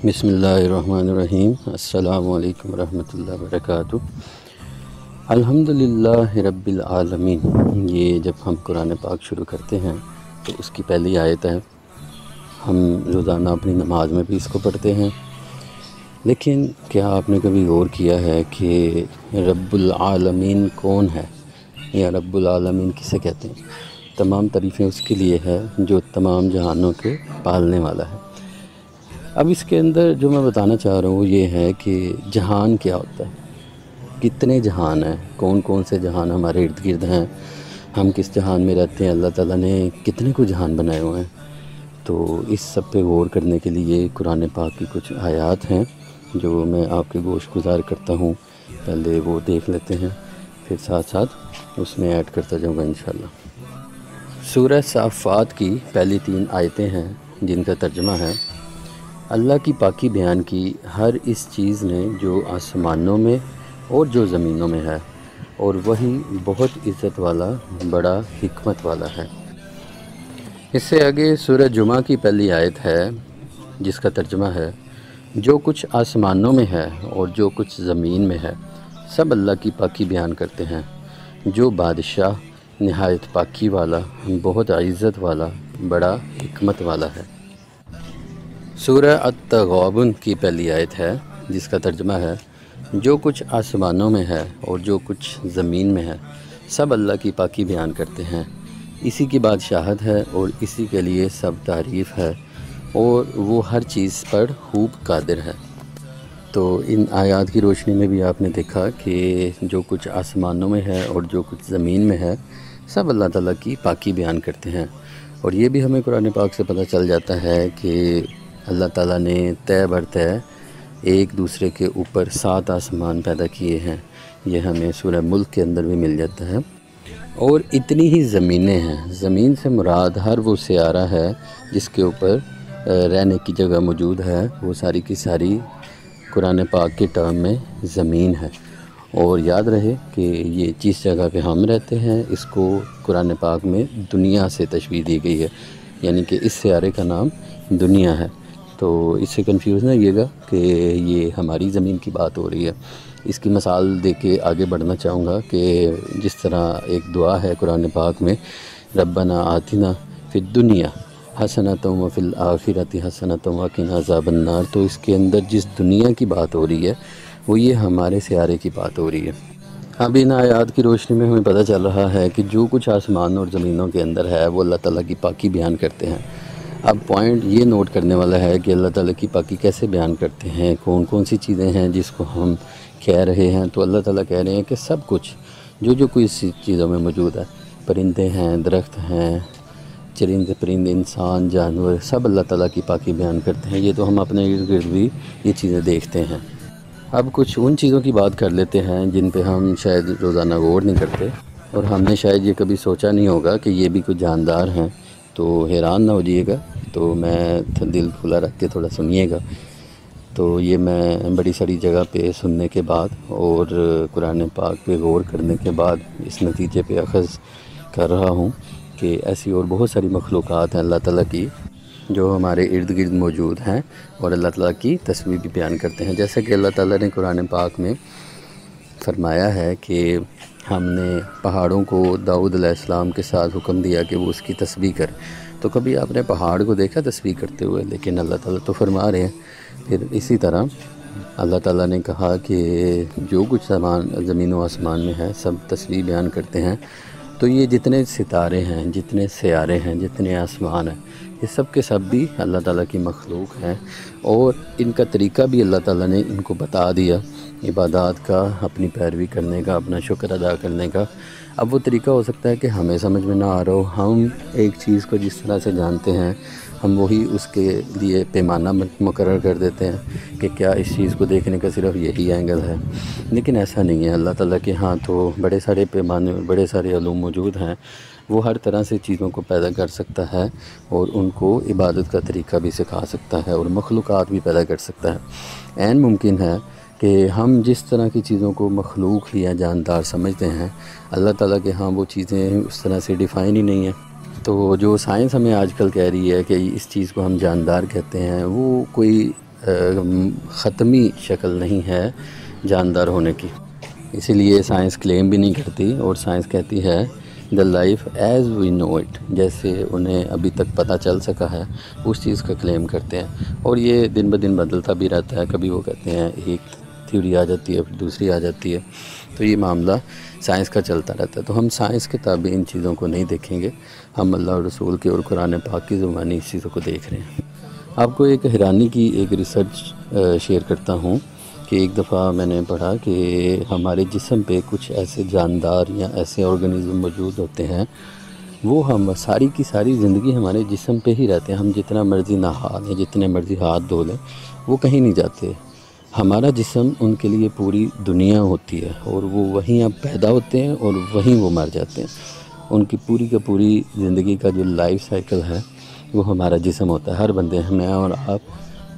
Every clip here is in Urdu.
بسم اللہ الرحمن الرحیم۔ السلام علیکم ورحمۃ اللہ وبرکاتہ۔ الحمدللہ رب العالمین۔ یہ جب ہم قرآن پاک شروع کرتے ہیں تو اس کی پہلی آیت ہے۔ ہم روزانہ اپنی نماز میں بھی اس کو پڑھتے ہیں، لیکن کیا آپ نے کبھی غور کیا ہے کہ رب العالمین کون ہے، یا رب العالمین کسے کہتے ہیں؟ تمام تعریفیں اس کے لیے ہے جو تمام جہانوں کے پالنے والا ہے۔ اب اس کے اندر جو میں بتانا چاہ رہا ہوں وہ یہ ہے کہ جہان کیا ہوتا ہے، کتنے جہان ہیں، کون کون سے جہان ہمارے ارد گرد ہیں، ہم کس جہان میں رہتے ہیں، اللہ تعالیٰ نے کتنے کو جہان بنائے ہوئے ہیں۔ تو اس سب پہ غور کرنے کے لیے قرآن پاک کی کچھ آیات ہیں جو میں آپ کے گوش گزار کرتا ہوں۔ پہلے وہ دیکھ لیتے ہیں، پھر ساتھ ساتھ اس میں ایڈ کرتا جاؤں گا انشاءاللہ۔ سورہ صافات کی پہلی 3 آیتیں ہیں جن کا ترجمہ ہے: اللہ کی پاکی بیان کی ہر اس چیز نے جو آسمانوں میں اور جو زمینوں میں ہے، اور وہی بہت عزت والا، بڑا حکمت والا ہے۔ اس سے آگے سورہ جمعہ کی پہلی آیت ہے جس کا ترجمہ ہے: جو کچھ آسمانوں میں ہے اور جو کچھ زمین میں ہے سب اللہ کی پاکی بیان کرتے ہیں، جو بادشاہ نہایت پاکی والا، بہت عزت والا، بڑا حکمت والا ہے۔ سورہ التغابن کی پہلی آیت ہے جس کا ترجمہ ہے: جو کچھ آسمانوں میں ہے اور جو کچھ زمین میں ہے سب اللہ کی پاکی بیان کرتے ہیں، اسی کی بادشاہت ہے اور اسی کے لیے سب تعریف ہے، اور وہ ہر چیز پر خوب قادر ہے۔ تو ان آیات کی روشنی میں بھی آپ نے دیکھا کہ جو کچھ آسمانوں میں ہے اور جو کچھ زمین میں ہے سب اللہ تعالیٰ کی پاکی بیان کرتے ہیں۔ اور یہ بھی ہمیں قرآن پاک سے پتہ چل جاتا ہے کہ اللہ تعالیٰ نے طے بر طے ایک دوسرے کے اوپر 7 آسمان پیدا کیے ہیں۔ یہ ہمیں سورہ ملک کے اندر بھی مل جاتا ہے۔ اور اتنی ہی زمینیں ہیں، زمین سے مراد ہر وہ سیارہ ہے جس کے اوپر رہنے کی جگہ موجود ہے، وہ ساری کی ساری قرآن پاک کے ٹرم میں زمین ہے۔ اور یاد رہے کہ یہ جس جگہ پہ ہم رہتے ہیں اس کو قرآن پاک میں دنیا سے تشبیہ دی گئی ہے، یعنی کہ اس سیارے کا نام دنیا ہے۔ تو اس سے کنفیوز نہ ہوئیے گا کہ یہ ہماری زمین کی بات ہو رہی ہے۔ اس کی مثال دے کے آگے بڑھنا چاہوں گا کہ جس طرح ایک دعا ہے قرآن پاک میں: ربنا آتنا فی الدنیا حسنۃ وفی الآخرۃ حسنۃ وقنا عذاب النار، تو اس کے اندر جس دنیا کی بات ہو رہی ہے وہ یہ ہمارے سیارے کی بات ہو رہی ہے۔ اب ان آیات کی روشنی میں ہمیں پتہ چل رہا ہے کہ جو کچھ آسمان اور زمینوں کے اندر ہے وہ اللہ تعالیٰ کی پاکی بیان کرتے ہیں۔ اب پوائنٹ یہ نوٹ کرنے والا ہے کہ اللہ تعالیٰ کی پاکی کیسے بیان کرتے ہیں، کون کون سی چیزیں ہیں جس کو ہم کہہ رہے ہیں۔ تو اللہ تعالیٰ کہہ رہے ہیں کہ سب کچھ جو کوئی چیزوں میں موجود ہے، پرندے ہیں، درخت ہیں، چرند پرند، انسان، جانور، سب اللہ تعالیٰ کی پاکی بیان کرتے ہیں۔ یہ تو ہم اپنے ارد گرد بھی یہ چیزیں دیکھتے ہیں۔ اب کچھ ان چیزوں کی بات کر لیتے ہیں جن پہ ہم شاید روزانہ غور نہیں کرتے، اور ہم نے شاید یہ کبھی سوچا نہیں ہوگا کہ یہ بھی کچھ جاندار ہیں۔ تو حیران نہ ہو جائیے گا، تو میں دل کھلا رکھ کے تھوڑا سنیے گا۔ تو یہ میں بڑی ساری جگہ پہ سننے کے بعد اور قرآن پاک پہ غور کرنے کے بعد اس نتیجے پہ اخذ کر رہا ہوں کہ ایسی اور بہت ساری مخلوقات ہیں اللہ تعالیٰ کی جو ہمارے ارد گرد موجود ہیں اور اللہ تعالیٰ کی تصویر بھی بیان کرتے ہیں۔ جیسے کہ اللہ تعالیٰ نے قرآن پاک میں فرمایا ہے کہ ہم نے پہاڑوں کو داؤد علیہ السلام کے ساتھ حکم دیا کہ وہ اس کی تسبیح کرے۔ تو کبھی آپ نے پہاڑ کو دیکھا تسبیح کرتے ہوئے؟ لیکن اللہ تعالیٰ تو فرما رہے ہیں۔ پھر اسی طرح اللہ تعالیٰ نے کہا کہ جو کچھ زمین و آسمان میں ہے سب تسبیح بیان کرتے ہیں۔ تو یہ جتنے ستارے ہیں، جتنے سیارے ہیں، جتنے آسمان ہیں، یہ سب کے سب بھی اللہ تعالیٰ کی مخلوق ہیں، اور ان کا طریقہ بھی اللہ تعالیٰ نے ان کو بتا دیا، عبادات کا، اپنی پیروی کرنے کا، اپنا شکر ادا کرنے کا۔ اب وہ طریقہ ہو سکتا ہے کہ ہمیں سمجھ میں نہ آ رہا ہو، ہم ایک چیز کو جس طرح سے جانتے ہیں ہم وہی اس کے لیے پیمانہ مقرر کر دیتے ہیں کہ کیا اس چیز کو دیکھنے کا صرف یہی اینگل ہے، لیکن ایسا نہیں ہے۔ اللہ تعالیٰ کے ہاں تو بڑے سارے پیمانے اور بڑے سارے علوم موجود ہیں۔ وہ ہر طرح سے چیزوں کو پیدا کر سکتا ہے اور ان کو عبادت کا طریقہ بھی سکھا سکتا ہے اور مخلوقات بھی پیدا کر سکتا ہے۔ عین ممکن ہے کہ ہم جس طرح کی چیزوں کو مخلوق یا جاندار سمجھتے ہیں، اللہ تعالیٰ کے ہاں وہ چیزیں اس طرح سے ڈیفائن ہی نہیں ہیں۔ تو جو سائنس ہمیں آج کل کہہ رہی ہے کہ اس چیز کو ہم جاندار کہتے ہیں، وہ کوئی ختمی شکل نہیں ہے جاندار ہونے کی. اسی لیے سائنس کلیم بھی نہیں کرتی، اور سائنس کہتی ہے the life as we know it, جیسے انہیں ابھی تک پتہ چل سکا ہے اس چیز کا کلیم کرتے ہیں. اور یہ دن بدن بدلتا بھی رہتا ہے. کبھی وہ کہتے ہیں ایک تھیوری آ جاتی ہے، پھر دوسری آ جاتی ہے. تو یہ معاملہ سائنس کا چلتا رہتا ہے. تو ہم سائنس کے تابع ان چیزوں کو نہیں دیکھیں گے، ہم اللہ اور رسول کے اور قرآن پاک کی زبانی اس چیزوں کو دیکھ رہے ہیں. آپ کو ایک حیرانی کی ایک ریسرچ شیئر کرتا ہوں کہ ایک دفعہ میں نے پڑھا کہ ہمارے جسم پہ کچھ ایسے جاندار یا ایسے آرگنزم موجود ہوتے ہیں، وہ ہم ساری کی ساری زندگی ہمارے جسم پہ ہی رہتے ہیں. ہم جتنا مرضی نہا لیں، جتنے مرضی ہاتھ دھو لیں، وہ کہیں نہیں جاتے. ہمارا جسم ان کے لیے پوری دنیا ہوتی ہے، اور وہ وہیں اب پیدا ہوتے ہیں اور وہیں وہ مر جاتے ہیں. ان کی پوری کا پوری زندگی کا جو لائف سائیکل ہے وہ ہمارا جسم ہوتا ہے. ہر بندے، میں اور آپ،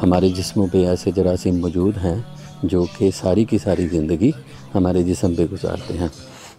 ہمارے جسموں پہ ایسے جراثیم موجود ہیں جو کہ ساری کی ساری زندگی ہمارے جسم پہ گزارتے ہیں.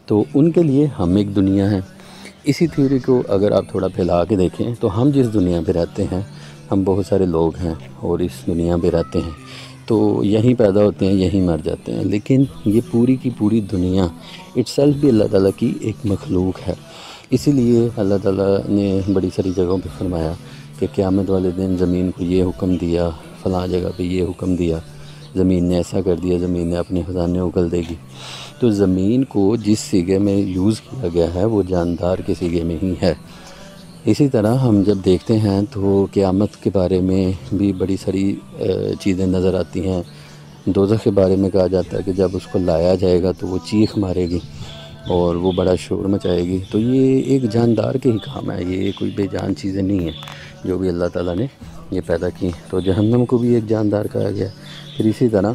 تو ان کے لیے ہم ایک دنیا ہے. اسی تھیوری کو اگر آپ تھوڑا پھیلا کے دیکھیں تو ہم جس دنیا پہ رہتے ہیں، ہم بہت سارے لوگ ہیں اور اس دنیا پہ رہتے ہیں، تو یہیں پیدا ہوتے ہیں، یہیں مر جاتے ہیں. لیکن یہ پوری کی پوری دنیا اٹ سیلف بھی اللہ تعالیٰ کی ایک مخلوق ہے. اسی لیے اللہ تعالیٰ نے بڑی ساری جگہوں پہ فرمایا کہ قیامت والے دن زمین کو یہ حکم دیا، فلاں جگہ پہ یہ حکم دیا، زمین نے ایسا کر دیا، زمین نے اپنے خزانے اگل دے گی. تو زمین کو جس سیغے میں یوز کیا گیا ہے وہ جاندار کے سیغے میں ہی ہے. اسی طرح ہم جب دیکھتے ہیں تو قیامت کے بارے میں بھی بڑی ساری چیزیں نظر آتی ہیں. دوزخ کے بارے میں کہا جاتا ہے کہ جب اس کو لایا جائے گا تو وہ چیخ مارے گی اور وہ بڑا شور مچائے گی. تو یہ ایک جاندار کے ہی کام ہے، یہ کوئی بے جان چیزیں نہیں ہیں جو بھی اللہ تعالیٰ نے یہ پیدا کی. تو جہنم کو بھی ایک جاندار کہا گیا. پھر اسی طرح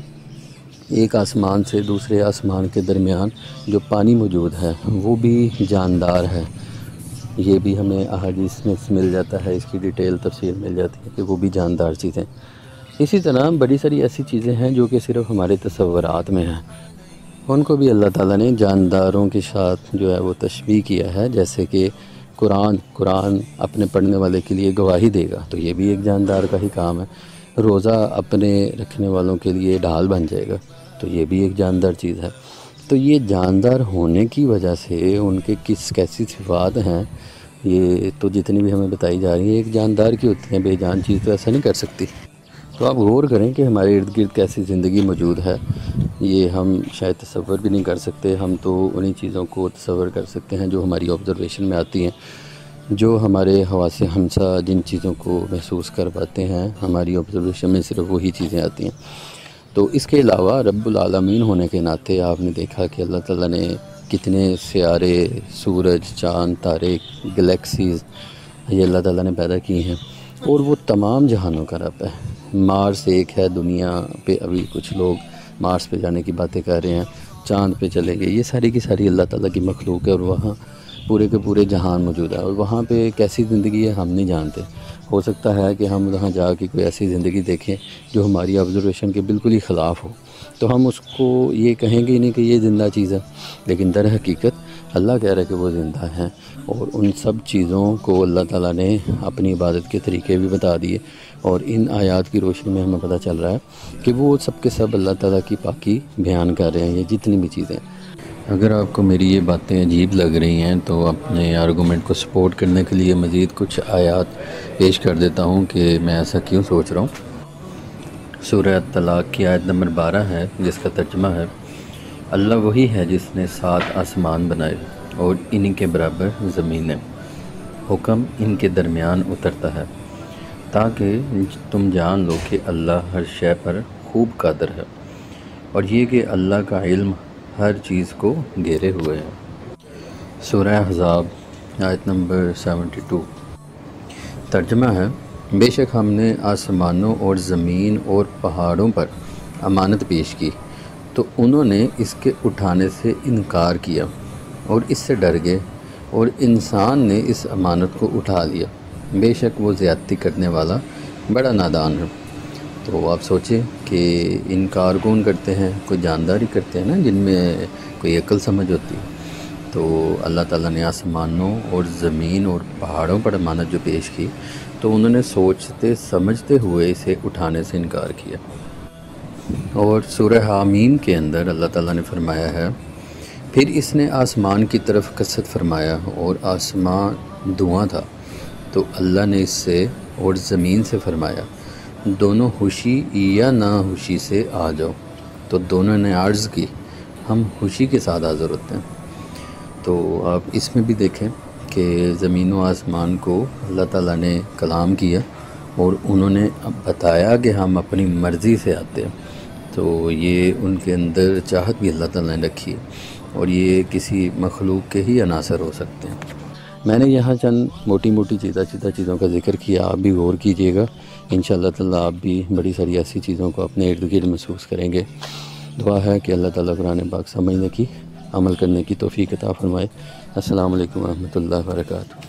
ایک آسمان سے دوسرے آسمان کے درمیان جو پانی موجود ہے وہ بھی جاندار ہے. یہ بھی ہمیں احادیث میں مل جاتا ہے، اس کی ڈیٹیل تفصیل مل جاتی ہے کہ وہ بھی جاندار چیزیں. اسی طرح بڑی ساری ایسی چیزیں ہیں جو کہ صرف ہمارے تصورات میں ہیں، ان کو بھی اللہ تعالیٰ نے جانداروں کے ساتھ جو ہے وہ تشبیہ کیا ہے. جیسے کہ قرآن اپنے پڑھنے والے کے لیے گواہی دے گا، تو یہ بھی ایک جاندار کا ہی کام ہے. روزہ اپنے رکھنے والوں کے لیے ڈھال بن جائے گا، تو یہ بھی ایک جاندار چیز ہے. تو یہ جاندار ہونے کی وجہ سے ان کے کیسی صفات ہیں، یہ تو جتنی بھی ہمیں بتائی جا رہی ہیں ایک جاندار کی ہوتی ہیں. بے جان چیز تو ایسا نہیں کر سکتی. تو آپ غور کریں کہ ہمارے ارد گرد کیسی زندگی موجود ہے، یہ ہم شاید تصور بھی نہیں کر سکتے. ہم تو انہی چیزوں کو تصور کر سکتے ہیں جو ہماری آبزرویشن میں آتی ہیں، جو ہمارے حواس ہمسا جن چیزوں کو محسوس کر پاتے ہیں، ہماری آبزرویشن میں صرف وہی چیزیں آتی ہیں. تو اس کے علاوہ رب العالمین ہونے کے ناطے آپ نے دیکھا کہ اللہ تعالیٰ نے کتنے سیارے، سورج، چاند، تارے، گلیکسیز یہ اللہ تعالیٰ نے پیدا کی ہیں، اور وہ تمام جہانوں کا رب ہے. مارس ایک ہے، دنیا پہ ابھی کچھ لوگ مارس پہ جانے کی باتیں کر رہے ہیں، چاند پہ چلے گئے. یہ ساری کی ساری اللہ تعالیٰ کی مخلوق ہے، اور وہاں پورے کے پورے جہان موجود ہے. اور وہاں پہ کیسی زندگی ہے ہم نہیں جانتے. ہو سکتا ہے کہ ہم وہاں جا کے کوئی ایسی زندگی دیکھیں جو ہماری آبزرویشن کے بالکل ہی خلاف ہو، تو ہم اس کو یہ کہیں گے نہیں کہ یہ زندہ چیز ہے. لیکن در حقیقت اللہ کہہ رہا ہے کہ وہ زندہ ہیں، اور ان سب چیزوں کو اللہ تعالیٰ نے اپنی عبادت کے طریقے بھی بتا دیے. اور ان آیات کی روشنی میں ہمیں پتہ چل رہا ہے کہ وہ سب کے سب اللہ تعالیٰ کی پاکی بیان کر رہے ہیں. یہ جتنی بھی چیزیں، اگر آپ کو میری یہ باتیں عجیب لگ رہی ہیں تو اپنے آرگومنٹ کو سپورٹ کرنے کے لیے مزید کچھ آیات پیش کر دیتا ہوں کہ میں ایسا کیوں سوچ رہا ہوں. سورہ طلاق کی آیت نمبر 12 ہے، جس کا ترجمہ ہے اللہ وہی ہے جس نے 7 آسمان بنائے اور انہی کے برابر زمینیں، حکم ان کے درمیان اترتا ہے تاکہ تم جان لو کہ اللہ ہر شے پر خوب قادر ہے، اور یہ کہ اللہ کا علم ہر چیز کو گھیرے ہوئے ہے. سورہ احزاب آیت نمبر 72. ترجمہ ہے بے شک ہم نے آسمانوں اور زمین اور پہاڑوں پر امانت پیش کی تو انہوں نے اس کے اٹھانے سے انکار کیا اور اس سے ڈر گئے، اور انسان نے اس امانت کو اٹھا لیا، بے شک وہ زیادتی کرنے والا بڑا نادان ہے. تو آپ سوچیں کہ انکار کون کرتے ہیں؟ کوئی جاندار ہی کرتے ہیں نا، جن میں کوئی عقل سمجھ ہوتی ہے. تو اللہ تعالیٰ نے آسمانوں اور زمین اور پہاڑوں پر امانت جو پیش کی تو انہوں نے سوچتے سمجھتے ہوئے اسے اٹھانے سے انکار کیا۔ اور سورہ حامیم کے اندر اللہ تعالیٰ نے فرمایا ہے، پھر اس نے آسمان کی طرف قصد فرمایا اور آسمان دھواں تھا، تو اللہ نے اس سے اور زمین سے فرمایا دونوں خوشی یا ناخوشی سے آ جاؤ، تو دونوں نے عرض کی ہم خوشی کے ساتھ حاضر ہوتے ہیں۔ تو آپ اس میں بھی دیکھیں کہ زمین و آسمان کو اللہ تعالیٰ نے کلام کیا اور انہوں نے بتایا کہ ہم اپنی مرضی سے آتے ہیں، تو یہ ان کے اندر چاہت بھی اللہ تعالیٰ نے رکھی ہے، اور یہ کسی مخلوق کے ہی عناصر ہو سکتے ہیں۔ میں نے یہاں چند موٹی موٹی چیزوں کا ذکر کیا، آپ بھی غور کیجئے گا، انشاءاللہ تعالیٰ آپ بھی بڑی ساری ایسی چیزوں کو اپنے ارد گرد محسوس کریں گے۔ دعا ہے کہ اللہ تعالیٰ قرآن پاک سمجھنے کی، عمل کرنے کی توفیق عطا فرمائے۔ السلام علیکم ورحمۃ اللہ وبرکاتہ۔